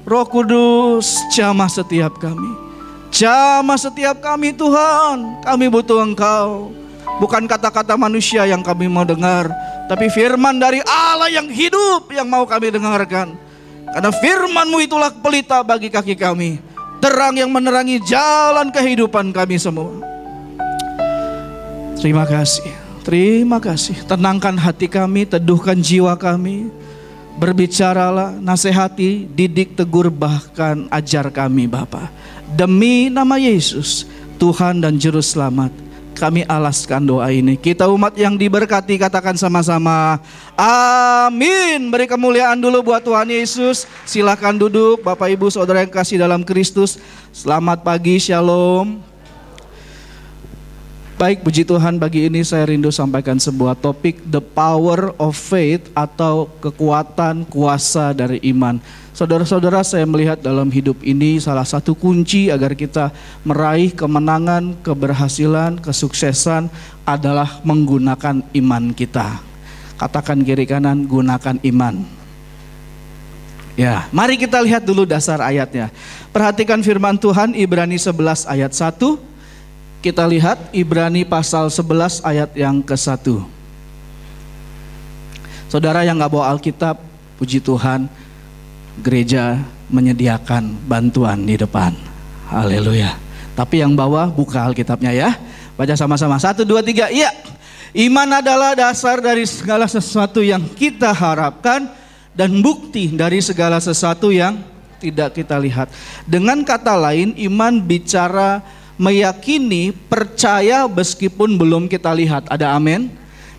Roh Kudus, jamah setiap kami. Jamah setiap kami Tuhan. Kami butuh Engkau. Bukan kata-kata manusia yang kami mau dengar, tapi firman dari Allah yang hidup yang mau kami dengarkan. Karena firman-Mu itulah pelita bagi kaki kami, terang yang menerangi jalan kehidupan kami semua. Terima kasih, terima kasih. Tenangkan hati kami, teduhkan jiwa kami. Berbicaralah, nasihati, didik, tegur, bahkan ajar kami Bapa. Demi nama Yesus, Tuhan dan Juru Selamat, kami alaskan doa ini. Kita umat yang diberkati katakan sama-sama amin. Beri kemuliaan dulu buat Tuhan Yesus. Silakan duduk Bapak Ibu Saudara yang kasih dalam Kristus. Selamat pagi, shalom. Baik, puji Tuhan, pagi ini saya rindu sampaikan sebuah topik, the power of faith atau kekuatan kuasa dari iman. Saudara-saudara, saya melihat dalam hidup ini salah satu kunci agar kita meraih kemenangan, keberhasilan, kesuksesan adalah menggunakan iman kita. Katakan kiri kanan, gunakan iman. Ya, mari kita lihat dulu dasar ayatnya. Perhatikan firman Tuhan Ibrani 11 ayat 1. Kita lihat Ibrani pasal 11 ayat yang ke-1. Saudara yang gak bawa Alkitab, puji Tuhan, gereja menyediakan bantuan di depan. Haleluya. Tapi yang bawa buka Alkitabnya ya. Baca sama-sama. 1, 2, 3. Iya. Iman adalah dasar dari segala sesuatu yang kita harapkan dan bukti dari segala sesuatu yang tidak kita lihat. Dengan kata lain, iman bicara meyakini, percaya meskipun belum kita lihat. Ada amin?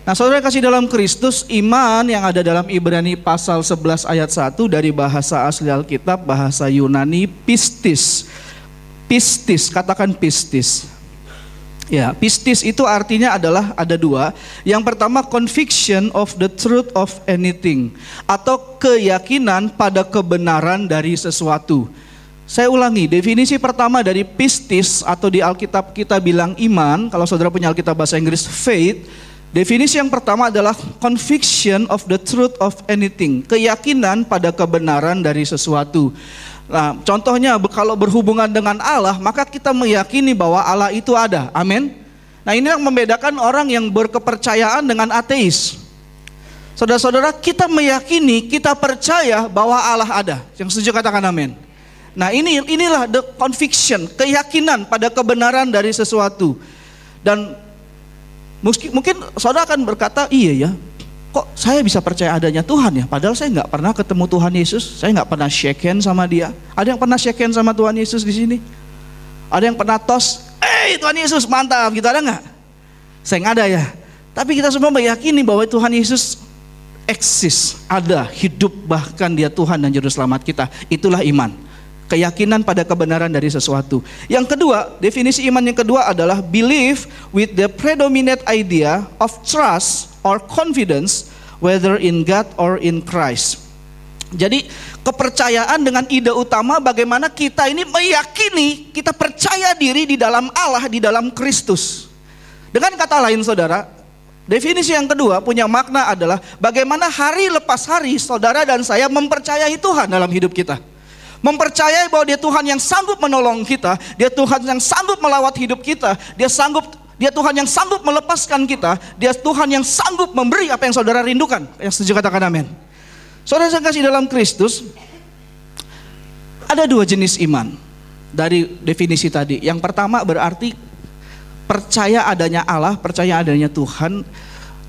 Nah, saudara kasih dalam Kristus, iman yang ada dalam Ibrani pasal 11 ayat 1 dari bahasa asli Alkitab, bahasa Yunani, pistis. Pistis, katakan pistis. Ya, pistis itu artinya adalah ada dua. Yang pertama, conviction of the truth of anything, atau keyakinan pada kebenaran dari sesuatu. Saya ulangi, definisi pertama dari pistis atau di Alkitab kita bilang iman, kalau saudara punya Alkitab bahasa Inggris faith, definisi yang pertama adalah conviction of the truth of anything, keyakinan pada kebenaran dari sesuatu. Nah, contohnya kalau berhubungan dengan Allah, maka kita meyakini bahwa Allah itu ada, amin. Nah, ini yang membedakan orang yang berkepercayaan dengan ateis. Saudara-saudara, kita meyakini, kita percaya bahwa Allah ada. Yang setuju katakan amin. Nah, inilah the conviction, keyakinan pada kebenaran dari sesuatu. Dan mungkin saudara akan berkata, iya ya, kok saya bisa percaya adanya Tuhan ya? Padahal saya nggak pernah ketemu Tuhan Yesus, saya nggak pernah shake hand sama Dia. Ada yang pernah shake hand sama Tuhan Yesus di sini? Ada yang pernah tos, Tuhan Yesus mantap, gitu ada nggak? Saya nggak ada ya. Tapi kita semua meyakini bahwa Tuhan Yesus eksis, ada, hidup, bahkan Dia Tuhan dan Juru Selamat kita. Itulah iman. Keyakinan pada kebenaran dari sesuatu. Yang kedua, definisi iman yang kedua adalah belief with the predominant idea of trust or confidence whether in God or in Christ. Jadi kepercayaan dengan ide utama bagaimana kita ini meyakini, kita percaya diri di dalam Allah, di dalam Kristus. Dengan kata lain saudara, definisi yang kedua punya makna adalah bagaimana hari lepas hari saudara dan saya mempercayai Tuhan dalam hidup kita. Mempercayai bahwa Dia Tuhan yang sanggup menolong kita, Dia Tuhan yang sanggup melawat hidup kita, Dia Tuhan yang sanggup melepaskan kita, Dia Tuhan yang sanggup memberi apa yang saudara rindukan. Yang setuju katakan amin. Saudara saya kasih dalam Kristus, ada dua jenis iman dari definisi tadi. Yang pertama berarti percaya adanya Allah, percaya adanya Tuhan.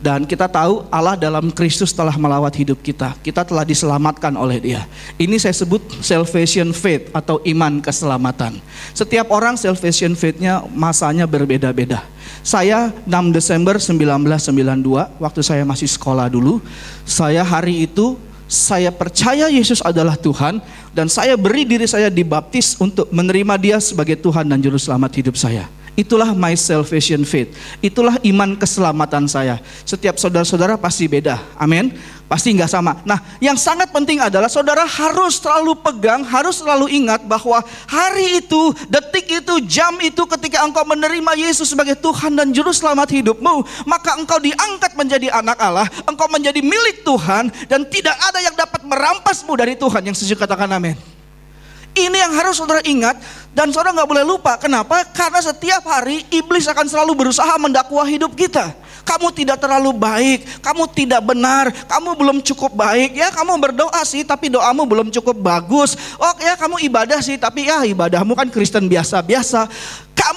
Dan kita tahu Allah dalam Kristus telah melawat hidup kita. Kita telah diselamatkan oleh Dia. Ini saya sebut salvation faith atau iman keselamatan. Setiap orang salvation faith-nya masanya berbeda-beda. Saya 6 Desember 1992, waktu saya masih sekolah dulu, hari itu saya percaya Yesus adalah Tuhan dan saya beri diri saya dibaptis untuk menerima Dia sebagai Tuhan dan Juru Selamat hidup saya. Itulah my salvation faith. Itulah iman keselamatan saya. Setiap saudara-saudara pasti beda. Amin. Pasti nggak sama. Nah, yang sangat penting adalah saudara harus selalu pegang, harus selalu ingat bahwa hari itu, detik itu, jam itu ketika engkau menerima Yesus sebagai Tuhan dan Juru Selamat hidupmu, maka engkau diangkat menjadi anak Allah, engkau menjadi milik Tuhan dan tidak ada yang dapat merampasmu dari Tuhan. Yang setuju katakan amin. Ini yang harus saudara ingat dan saudara nggak boleh lupa. Kenapa? Karena setiap hari iblis akan selalu berusaha mendakwa hidup kita. Kamu tidak terlalu baik, kamu tidak benar, kamu belum cukup baik. Ya kamu berdoa sih tapi doamu belum cukup bagus. Oh ya kamu ibadah sih tapi ya ibadahmu kan Kristen biasa-biasa.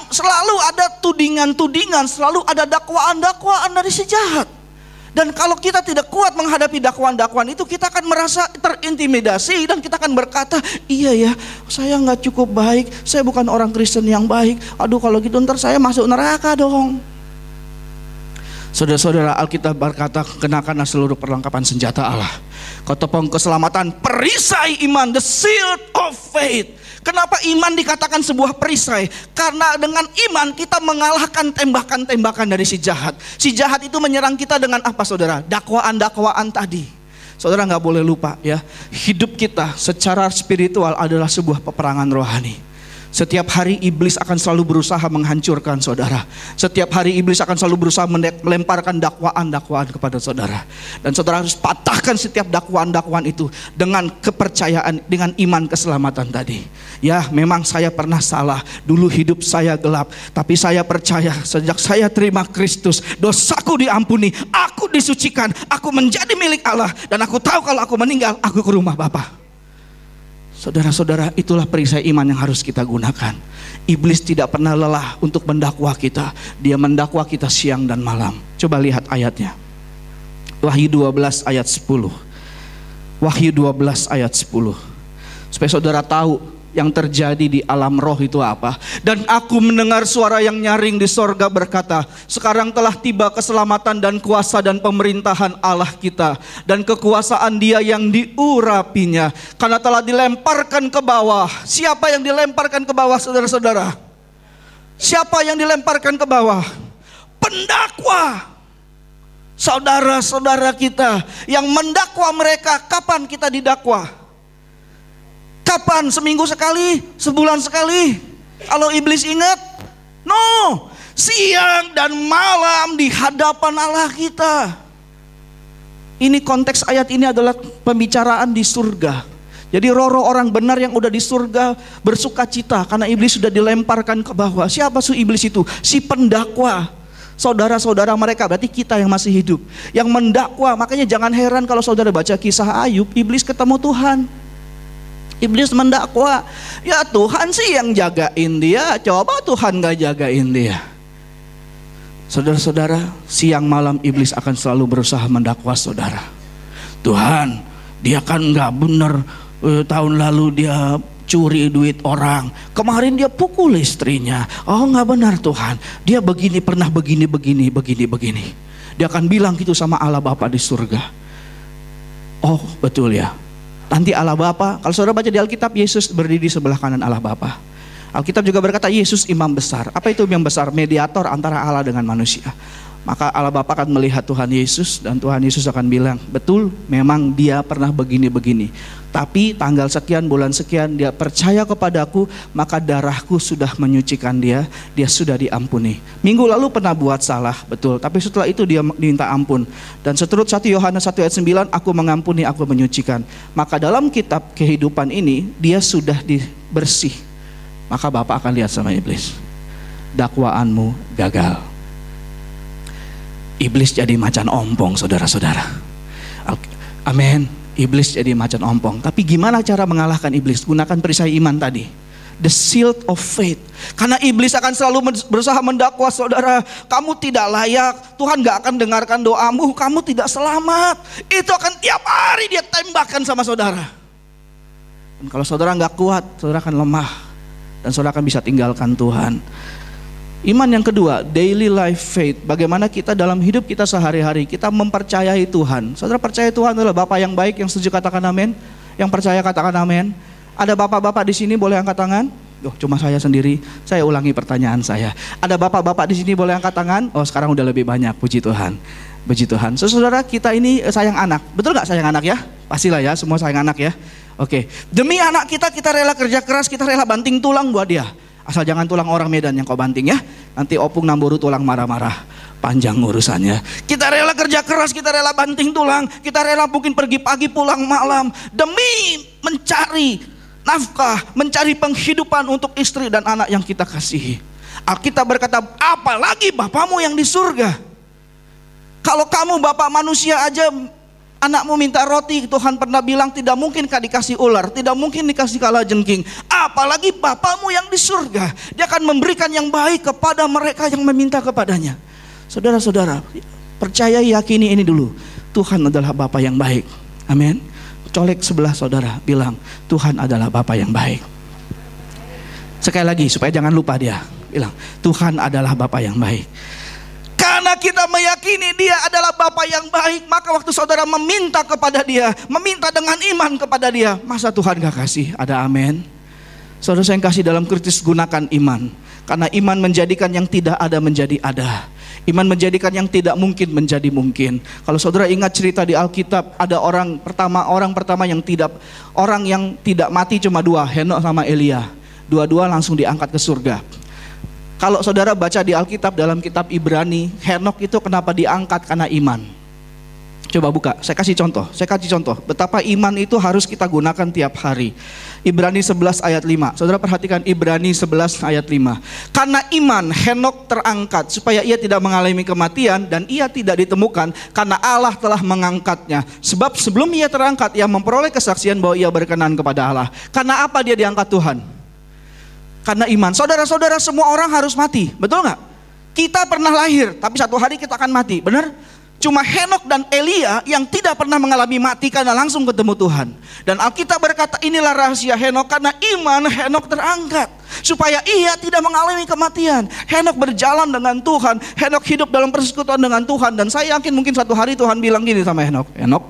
Selalu ada tudingan-tudingan, selalu ada dakwaan-dakwaan dari si jahat. Dan kalau kita tidak kuat menghadapi dakwaan-dakwaan itu, kita akan merasa terintimidasi dan kita akan berkata, iya ya, saya nggak cukup baik, saya bukan orang Kristen yang baik. Aduh kalau gitu ntar saya masuk neraka dong. Saudara-saudara, Alkitab berkata, kenakanlah seluruh perlengkapan senjata Allah, ketopong keselamatan, perisai iman, the shield of faith. Kenapa iman dikatakan sebuah perisai? Karena dengan iman kita mengalahkan tembakan-tembakan dari si jahat. Si jahat itu menyerang kita dengan apa saudara? Dakwaan-dakwaan tadi. Saudara nggak boleh lupa ya, hidup kita secara spiritual adalah sebuah peperangan rohani. Setiap hari iblis akan selalu berusaha menghancurkan saudara. Setiap hari iblis akan selalu berusaha melemparkan dakwaan-dakwaan kepada saudara. Dan saudara harus patahkan setiap dakwaan-dakwaan itu dengan kepercayaan, dengan iman keselamatan tadi. Ya memang saya pernah salah, dulu hidup saya gelap, tapi saya percaya sejak saya terima Kristus, dosaku diampuni, aku disucikan, aku menjadi milik Allah. Dan aku tahu kalau aku meninggal, aku ke rumah Bapa. Saudara-saudara, itulah perisai iman yang harus kita gunakan. Iblis tidak pernah lelah untuk mendakwa kita. Dia mendakwa kita siang dan malam. Coba lihat ayatnya. Wahyu 12 ayat 10. Wahyu 12 ayat 10. Supaya saudara tahu yang terjadi di alam roh itu apa. Dan aku mendengar suara yang nyaring di sorga berkata, sekarang telah tiba keselamatan dan kuasa dan pemerintahan Allah kita, dan kekuasaan Dia yang diurapinya, karena telah dilemparkan ke bawah. Siapa yang dilemparkan ke bawah saudara-saudara? Siapa yang dilemparkan ke bawah? Pendakwa. Saudara-saudara kita yang mendakwa mereka. Kapan kita didakwa? Kapan? Seminggu sekali? Sebulan sekali? Kalau iblis ingat? No, siang dan malam di hadapan Allah kita. Ini konteks ayat ini adalah pembicaraan di surga. Jadi roh-roh orang benar yang udah di surga bersuka cita karena iblis sudah dilemparkan ke bawah. Siapa iblis itu? Si pendakwa. Saudara-saudara mereka, berarti kita yang masih hidup, yang mendakwa. Makanya jangan heran kalau saudara baca kisah Ayub, iblis ketemu Tuhan. Iblis mendakwa, ya Tuhan sih yang jagain dia, coba Tuhan gak jagain dia. Saudara-saudara, siang malam iblis akan selalu berusaha mendakwa saudara. Tuhan, dia kan gak bener, tahun lalu dia curi duit orang, kemarin dia pukul istrinya. Oh gak benar Tuhan, dia begini, pernah begini. Dia akan bilang gitu sama Allah Bapa di surga. Oh betul ya. Nanti Allah Bapa, kalau saudara baca di Alkitab, Yesus berdiri di sebelah kanan Allah Bapa. Alkitab juga berkata Yesus imam besar. Apa itu imam besar? Mediator antara Allah dengan manusia. Maka Allah Bapa akan melihat Tuhan Yesus dan Tuhan Yesus akan bilang, betul memang dia pernah begini. Tapi tanggal sekian, bulan sekian dia percaya kepadaku, maka darahku sudah menyucikan dia sudah diampuni. Minggu lalu pernah buat salah, betul. Tapi setelah itu dia minta ampun. Dan seturut 1 Yohanes 1 ayat 9, aku mengampuni, aku menyucikan. Maka dalam kitab kehidupan ini dia sudah bersih. Maka Bapak akan lihat sama iblis, dakwaanmu gagal. Iblis jadi macan ompong saudara-saudara. Amin. Iblis jadi macan ompong. Tapi gimana cara mengalahkan iblis? Gunakan perisai iman tadi, the shield of faith. Karena iblis akan selalu berusaha mendakwa saudara, kamu tidak layak, Tuhan gak akan dengarkan doamu, kamu tidak selamat. Itu akan tiap hari dia tembakkan sama saudara. Dan kalau saudara gak kuat, saudara akan lemah dan saudara akan bisa tinggalkan Tuhan. Iman yang kedua, daily life faith. Bagaimana kita dalam hidup kita sehari-hari kita mempercayai Tuhan. Saudara percaya Tuhan adalah Bapa yang baik, yang setuju katakan amin. Yang percaya katakan amin. Ada bapak-bapak di sini boleh angkat tangan? Oh, cuma saya sendiri. Saya ulangi pertanyaan saya. Ada bapak-bapak di sini boleh angkat tangan? Oh, sekarang udah lebih banyak. Puji Tuhan. Puji Tuhan. Saudara, kita ini sayang anak. Betul gak sayang anak ya? Pastilah ya, semua sayang anak ya. Oke. Demi anak kita rela kerja keras, kita rela banting tulang buat dia. Asal jangan tulang orang Medan yang kau banting ya. Nanti opung namburu tulang marah-marah. Panjang urusannya. Kita rela kerja keras, kita rela banting tulang, kita rela mungkin pergi pagi pulang malam demi mencari nafkah, mencari penghidupan untuk istri dan anak yang kita kasihi. Alkitab berkata, apalagi Bapamu yang di surga. Kalau kamu bapak manusia aja, anakmu minta roti, Tuhan pernah bilang tidak mungkin dikasih ular, tidak mungkin dikasih kalajengking. Apalagi Bapamu yang di surga, Dia akan memberikan yang baik kepada mereka yang meminta kepadanya. Saudara-saudara, percaya, yakini ini dulu, Tuhan adalah Bapa yang baik. Amin. Colek sebelah saudara, bilang Tuhan adalah Bapa yang baik. Sekali lagi supaya jangan lupa dia, bilang Tuhan adalah Bapa yang baik. Karena kita meyakini Dia adalah Bapa yang baik, maka waktu saudara meminta kepada Dia, meminta dengan iman kepada Dia, masa Tuhan gak kasih? Ada amin? Saudara saya yang kasih dalam Kristus, gunakan iman. Karena iman menjadikan yang tidak ada menjadi ada. Iman menjadikan yang tidak mungkin menjadi mungkin. Kalau saudara ingat cerita di Alkitab, ada orang pertama yang tidak mati cuma dua, Henok sama Elia. Dua-dua langsung diangkat ke surga. Kalau saudara baca di Alkitab dalam kitab Ibrani, Henok itu kenapa diangkat? Karena iman. Coba buka, saya kasih contoh betapa iman itu harus kita gunakan tiap hari. Ibrani 11 ayat 5. Saudara perhatikan Ibrani 11 ayat 5. Karena iman Henok terangkat supaya ia tidak mengalami kematian dan ia tidak ditemukan karena Allah telah mengangkatnya. Sebab sebelum ia terangkat ia memperoleh kesaksian bahwa ia berkenan kepada Allah. Karena apa dia diangkat Tuhan? Karena iman. Saudara-saudara, semua orang harus mati, betul nggak? Kita pernah lahir, tapi satu hari kita akan mati, benar? Cuma Henok dan Elia yang tidak pernah mengalami mati karena langsung ketemu Tuhan. Dan Alkitab berkata inilah rahasia Henok, karena iman Henok terangkat supaya ia tidak mengalami kematian. Henok berjalan dengan Tuhan, Henok hidup dalam persekutuan dengan Tuhan. Dan saya yakin mungkin satu hari Tuhan bilang gini sama Henok, Henok,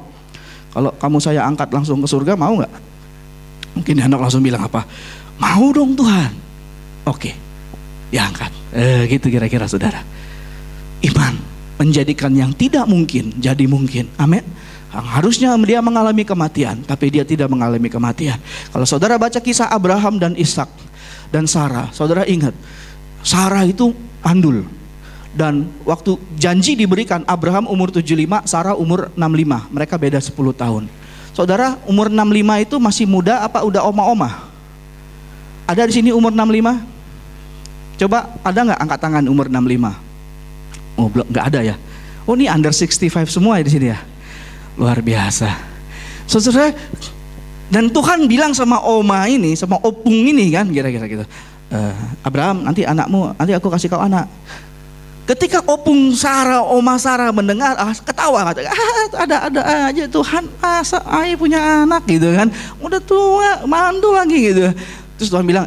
kalau kamu saya angkat langsung ke surga, mau nggak? Mungkin Henok langsung bilang apa? Mau dong Tuhan. Oke, diangkat. Gitu kira-kira saudara. Iman menjadikan yang tidak mungkin jadi mungkin. Amin. Harusnya dia mengalami kematian, tapi dia tidak mengalami kematian. Kalau saudara baca kisah Abraham dan Ishak dan Sarah, saudara ingat, Sarah itu mandul. Dan waktu janji diberikan, Abraham umur 75, Sarah umur 65. Mereka beda 10 tahun. Saudara, umur 65 itu masih muda apa udah oma-oma? Ada di sini umur 65? Coba ada nggak angkat tangan umur 65? Oh belum, nggak ada ya. Oh ini under 65 semua ya di sini ya. Luar biasa. Saudara, dan Tuhan bilang sama oma ini, sama opung ini kan, kira-kira gitu. Abraham, nanti anakmu, nanti aku kasih kau anak. Ketika opung Sarah, oma Sarah mendengar, ketawa kata, ada aja Tuhan, masa ayah punya anak gitu kan. Udah tua, mandul lagi gitu. Terus Tuhan bilang,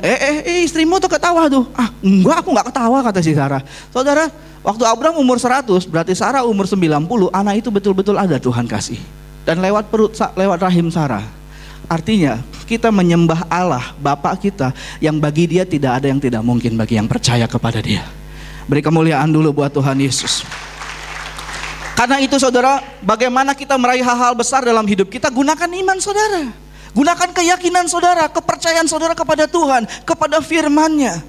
istrimu tuh ketawa tuh. Enggak, aku nggak ketawa, kata si Sarah. Saudara, waktu Abraham umur 100, berarti Sarah umur 90, anak itu betul-betul ada Tuhan kasih. Dan lewat perut, lewat rahim Sarah. Artinya, kita menyembah Allah, Bapa kita, yang bagi Dia tidak ada yang tidak mungkin bagi yang percaya kepada Dia. Beri kemuliaan dulu buat Tuhan Yesus. Karena itu saudara, bagaimana kita meraih hal-hal besar dalam hidup kita, gunakan iman saudara. Gunakan keyakinan saudara, kepercayaan saudara kepada Tuhan, kepada firman-Nya.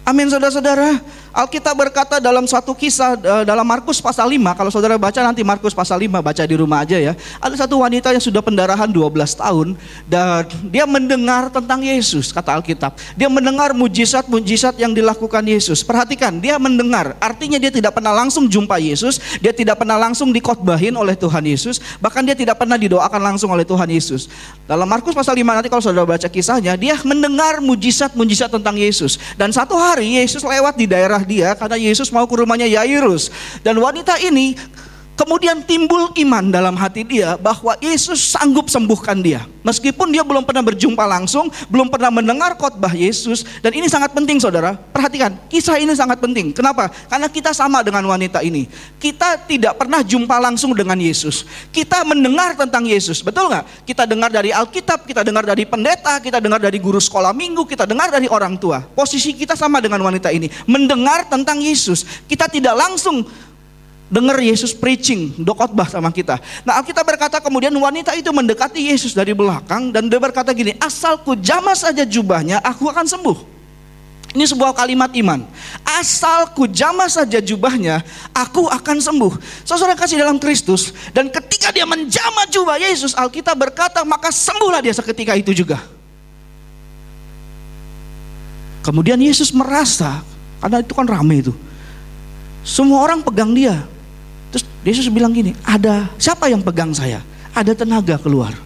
Amin saudara-saudara. Alkitab berkata dalam satu kisah dalam Markus pasal 5, kalau saudara baca nanti Markus pasal 5, baca di rumah aja ya. Ada satu wanita yang sudah pendarahan 12 tahun dan dia mendengar tentang Yesus, kata Alkitab. Dia mendengar mujizat-mujizat yang dilakukan Yesus. Perhatikan, dia mendengar, artinya dia tidak pernah langsung jumpa Yesus, dia tidak pernah langsung dikotbahin oleh Tuhan Yesus, bahkan dia tidak pernah didoakan langsung oleh Tuhan Yesus. Dalam Markus pasal 5 nanti kalau saudara baca kisahnya, dia mendengar mujizat-mujizat tentang Yesus. Dan satu hari Yesus lewat di daerah dia karena Yesus mau ke rumahnya Yairus. Dan wanita ini kemudian timbul iman dalam hati dia bahwa Yesus sanggup sembuhkan dia. Meskipun dia belum pernah berjumpa langsung, belum pernah mendengar khotbah Yesus. Dan ini sangat penting saudara, perhatikan, kisah ini sangat penting. Kenapa? Karena kita sama dengan wanita ini. Kita tidak pernah jumpa langsung dengan Yesus. Kita mendengar tentang Yesus, betul nggak? Kita dengar dari Alkitab, kita dengar dari pendeta, kita dengar dari guru sekolah minggu, kita dengar dari orang tua. Posisi kita sama dengan wanita ini, mendengar tentang Yesus. Kita tidak langsung dengar Yesus preaching, khotbah sama kita. Nah Alkitab berkata kemudian wanita itu mendekati Yesus dari belakang dan dia berkata gini, asal ku jamah saja jubahnya, aku akan sembuh. Ini sebuah kalimat iman. Asal ku jamah saja jubahnya, aku akan sembuh. Saudara kasih dalam Kristus, dan ketika dia menjamah jubah Yesus, Alkitab berkata maka sembuhlah dia seketika itu juga. Kemudian Yesus merasa, karena itu kan rame itu, semua orang pegang dia. Terus Yesus bilang gini, ada siapa yang pegang saya? Ada tenaga keluar,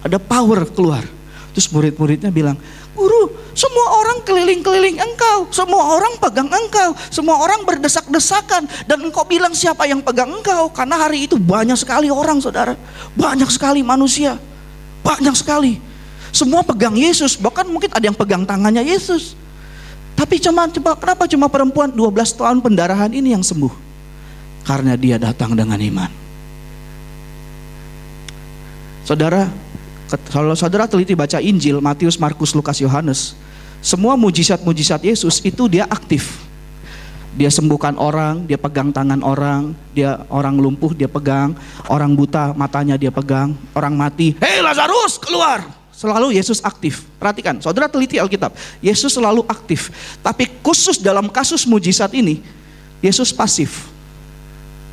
ada power keluar. Terus murid-muridnya bilang, Guru, semua orang keliling-keliling engkau, semua orang pegang engkau, semua orang berdesak-desakan, dan engkau bilang siapa yang pegang engkau? Karena hari itu banyak sekali orang, saudara, banyak sekali manusia, banyak sekali. Semua pegang Yesus, bahkan mungkin ada yang pegang tangannya Yesus. Tapi kenapa cuma perempuan 12 tahun pendarahan ini yang sembuh? Karena dia datang dengan iman. Saudara, kalau saudara teliti baca Injil, Matius, Markus, Lukas, Yohanes, semua mujizat-mujizat Yesus itu dia aktif. Dia sembuhkan orang, dia pegang tangan orang, dia orang lumpuh dia pegang, orang buta matanya dia pegang, orang mati, hei Lazarus keluar. Selalu Yesus aktif. Perhatikan, saudara teliti Alkitab, Yesus selalu aktif. Tapi khusus dalam kasus mujizat ini, Yesus pasif.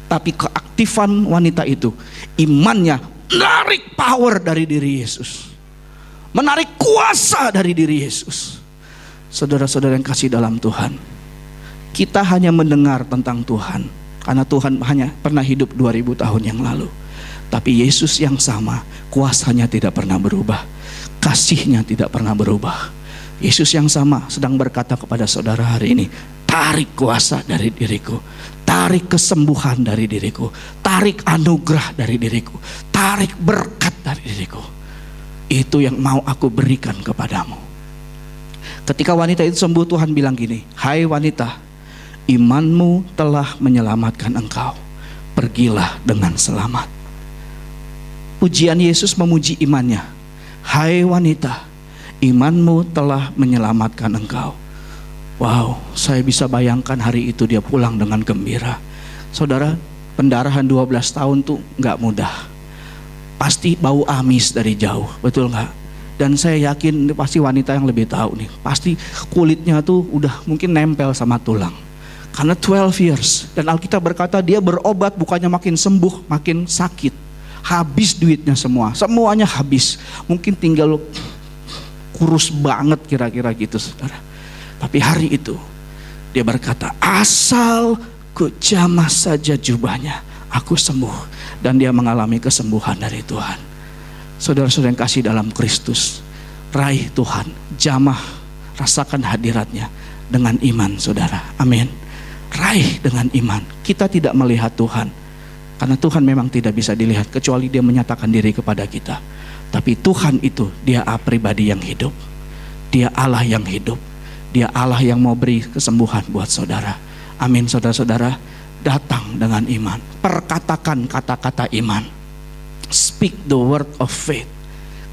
Tapi keaktifan wanita itu, imannya menarik power dari diri Yesus, menarik kuasa dari diri Yesus. Saudara-saudara yang kasih dalam Tuhan, kita hanya mendengar tentang Tuhan karena Tuhan hanya pernah hidup 2000 tahun yang lalu. Tapi Yesus yang sama, kuasanya tidak pernah berubah, kasihnya tidak pernah berubah. Yesus yang sama sedang berkata kepada saudara hari ini, tarik kuasa dari diriku, tarik kesembuhan dari diriku, tarik anugerah dari diriku, tarik berkat dari diriku. Itu yang mau aku berikan kepadamu. Ketika wanita itu sembuh, Tuhan bilang gini, hai wanita, imanmu telah menyelamatkan engkau, pergilah dengan selamat. Pujian Yesus memuji imannya, hai wanita, imanmu telah menyelamatkan engkau. Wow, saya bisa bayangkan hari itu dia pulang dengan gembira. Saudara, pendarahan 12 tahun tuh gak mudah. Pasti bau amis dari jauh, betul gak? Dan saya yakin pasti wanita yang lebih tahu nih, pasti kulitnya tuh udah mungkin nempel sama tulang. Karena 12 years, dan Alkitab berkata dia berobat bukannya makin sembuh, makin sakit. Habis duitnya semua, semuanya habis. Mungkin tinggal kurus banget kira-kira gitu, saudara. Tapi hari itu dia berkata, asal ku jamah saja jubahnya, aku sembuh. Dan dia mengalami kesembuhan dari Tuhan. Saudara-saudara yang kasih dalam Kristus, raih Tuhan, jamah, rasakan hadiratnya dengan iman, saudara. Amin. Raih dengan iman. Kita tidak melihat Tuhan, karena Tuhan memang tidak bisa dilihat kecuali dia menyatakan diri kepada kita. Tapi Tuhan itu, dia pribadi yang hidup, dia Allah yang hidup. Dia Allah yang mau beri kesembuhan buat saudara. Amin, saudara-saudara. Datang dengan iman. Perkatakan kata-kata iman. Speak the word of faith.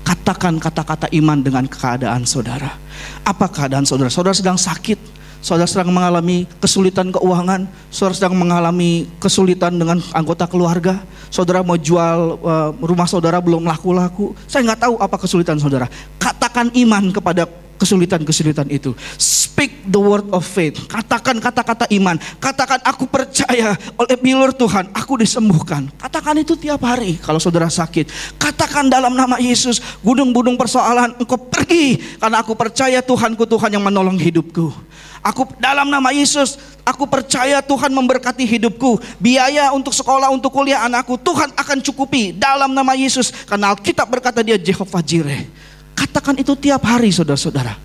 Katakan kata-kata iman dengan keadaan saudara. Apa keadaan saudara? Saudara sedang sakit. Saudara sedang mengalami kesulitan keuangan. Saudara sedang mengalami kesulitan dengan anggota keluarga. Saudara mau jual rumah saudara belum laku-laku. Saya nggak tahu apa kesulitan saudara. Katakan iman kepada kesulitan-kesulitan itu. Speak the word of faith. Katakan kata-kata iman. Katakan aku percaya oleh bilur Tuhan aku disembuhkan. Katakan itu tiap hari kalau saudara sakit. Katakan dalam nama Yesus, gunung-gunung persoalan engkau pergi, karena aku percaya Tuhanku Tuhan yang menolong hidupku. Aku dalam nama Yesus, aku percaya Tuhan memberkati hidupku. Biaya untuk sekolah, untuk kuliah anakku Tuhan akan cukupi dalam nama Yesus. Karena Alkitab berkata dia Jehovah Jireh. Katakan itu tiap hari, saudara-saudara.